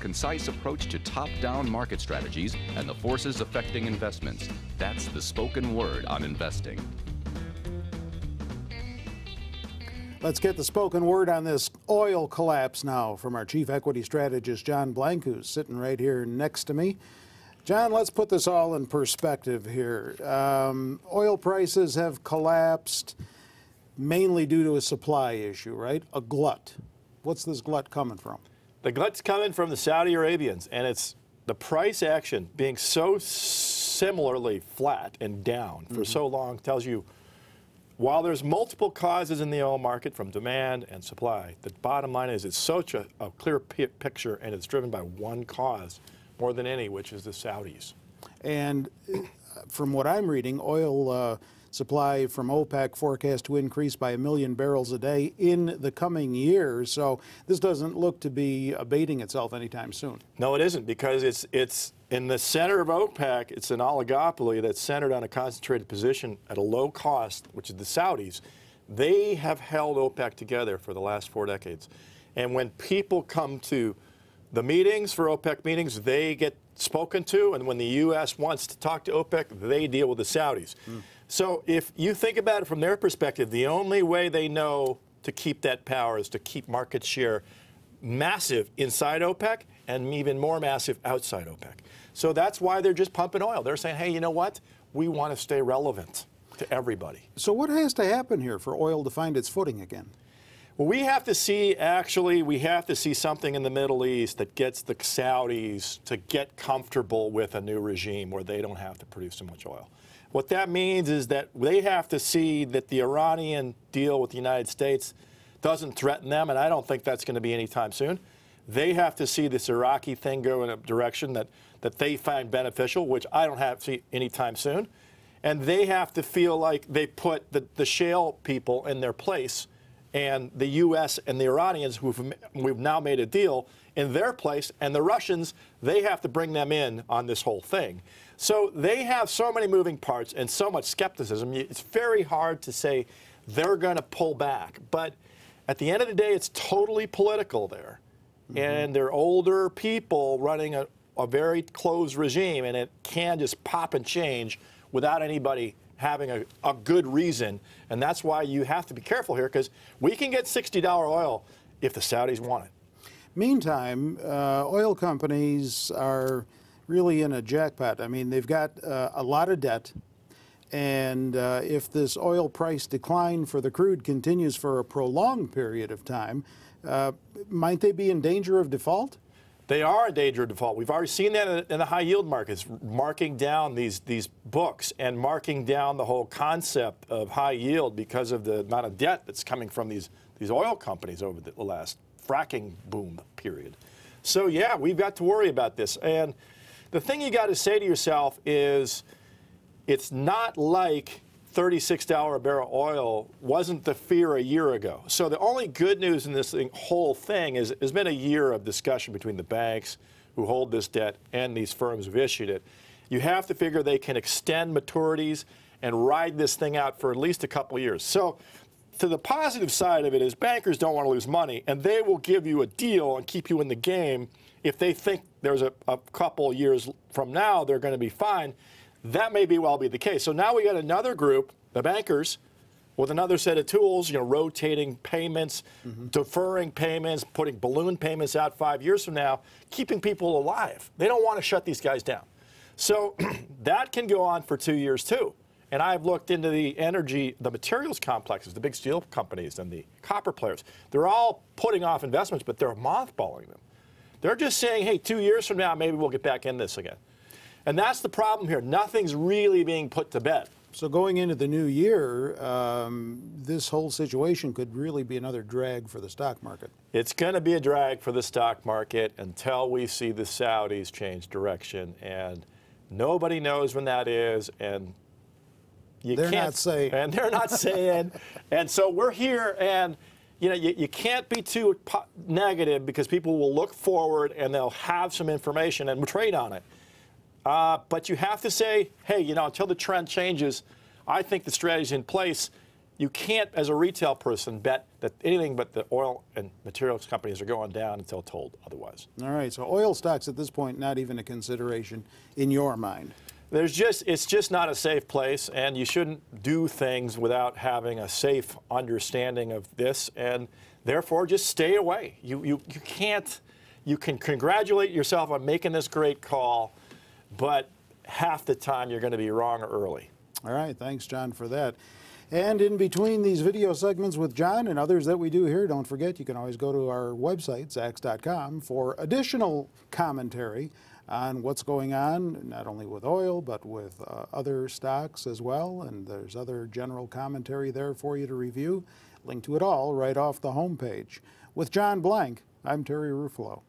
concise approach to top-down market strategies and the forces affecting investments. That's the spoken word on investing. Let's get the spoken word on this oil collapse now from our chief equity strategist, John Blank, who's sitting right here next to me. John, let's put this all in perspective here. Oil prices have collapsed mainly due to a supply issue, right? A glut. What's this glut coming from? The glut's coming from the Saudi Arabians, and it's the price action being so similarly flat and down for so long tells you, while there's multiple causes in the oil market from demand and supply, the bottom line is it's such a clear picture, and it's driven by one cause more than any, which is the Saudis. And from what I'm reading, oil supply from OPEC forecast to increase by 1 million barrels a day in the coming years. So this doesn't look to be abating itself anytime soon. No, it isn't, because it's in the center of OPEC. It's an oligopoly that's centered on a concentrated position at a low cost, which is the Saudis. They have held OPEC together for the last 4 decades. And when people come to the meetings, for OPEC meetings, they get spoken to, and when the U.S. wants to talk to OPEC, they deal with the Saudis. So if you think about it from their perspective, the only way they know to keep that power is to keep market share massive inside OPEC and even more massive outside OPEC. So that's why they're just pumping oil. They're saying, hey, you know what? We want to stay relevant to everybody. So what has to happen here for oil to find its footing again? Well, we have to see something in the Middle East that gets the Saudis to get comfortable with a new regime where they don't have to produce so much oil. What that means is that they have to see that the Iranian deal with the United States doesn't threaten them, and I don't think that's going to be anytime soon. They have to see this Iraqi thing go in a direction that they find beneficial, which I don't have to see anytime soon. And they have to feel like they put the shale people in their place, and the U.S. and the Iranians, we've now made a deal, in their place, and the Russians, they have to bring them in on this whole thing. So they have so many moving parts and so much skepticism. It's very hard to say they're going to pull back. But at the end of the day, it's totally political there. And they're older people running a very closed regime, and it can just pop and change without anybody having a good reason. And that's why you have to be careful here, because we can get $60 oil if the Saudis want it. Meantime, oil companies are really in a jackpot. I mean, they've got a lot of debt, and if this oil price decline for the crude continues for a prolonged period of time, might they be in danger of default? They are in danger of default. We've already seen that in the high-yield markets, marking down these books and marking down the whole concept of high yield because of the amount of debt that's coming from these oil companies over the last fracking boom period. So, yeah, we've got to worry about this. And the thing you got to say to yourself is it's not like $36 a barrel oil wasn't the fear a year ago. So the only good news in this whole thing is there's been a year of discussion between the banks who hold this debt and these firms who've issued it. You have to figure they can extend maturities and ride this thing out for at least a couple of years. So to the positive side of it is bankers don't want to lose money, and they will give you a deal and keep you in the game if they think there's a couple years from now they're going to be fine. That may well be the case. So now we got another group, the bankers, with another set of tools, you know, rotating payments, deferring payments, putting balloon payments out 5 years from now, keeping people alive. They don't want to shut these guys down. So that can go on for 2 years too. And I've looked into the materials complexes, the big steel companies and the copper players. They're all putting off investments, but they're mothballing them. They're just saying, hey, 2 years from now, maybe we'll get back in this again. And that's the problem here. Nothing's really being put to bed. So going into the new year, this whole situation could really be another drag for the stock market. It's going to be a drag for the stock market until we see the Saudis change direction. And nobody knows when that is. And they're not saying. And they're not saying. And so we're here, and you know, you can't be too negative, because people will look forward and they'll have some information and trade on it. But you have to say, hey, you know, until the trend changes, I think the strategy's in place. you can't, as a retail person, bet that anything but the oil and materials companies are going down until told otherwise. All right, so oil stocks at this point not even a consideration in your mind. It's just not a safe place, and you shouldn't do things without having a safe understanding of this, and therefore just stay away. You can congratulate yourself on making this great call, but half the time you're going to be wrong early. All right, thanks, John, for that. And in between these video segments with John and others that we do here, don't forget you can always go to our website, zacks.com, for additional commentary on what's going on, not only with oil, but with other stocks as well. And there's other general commentary there for you to review. Link to it all right off the homepage. With John Blank, I'm Terry Ruffalo.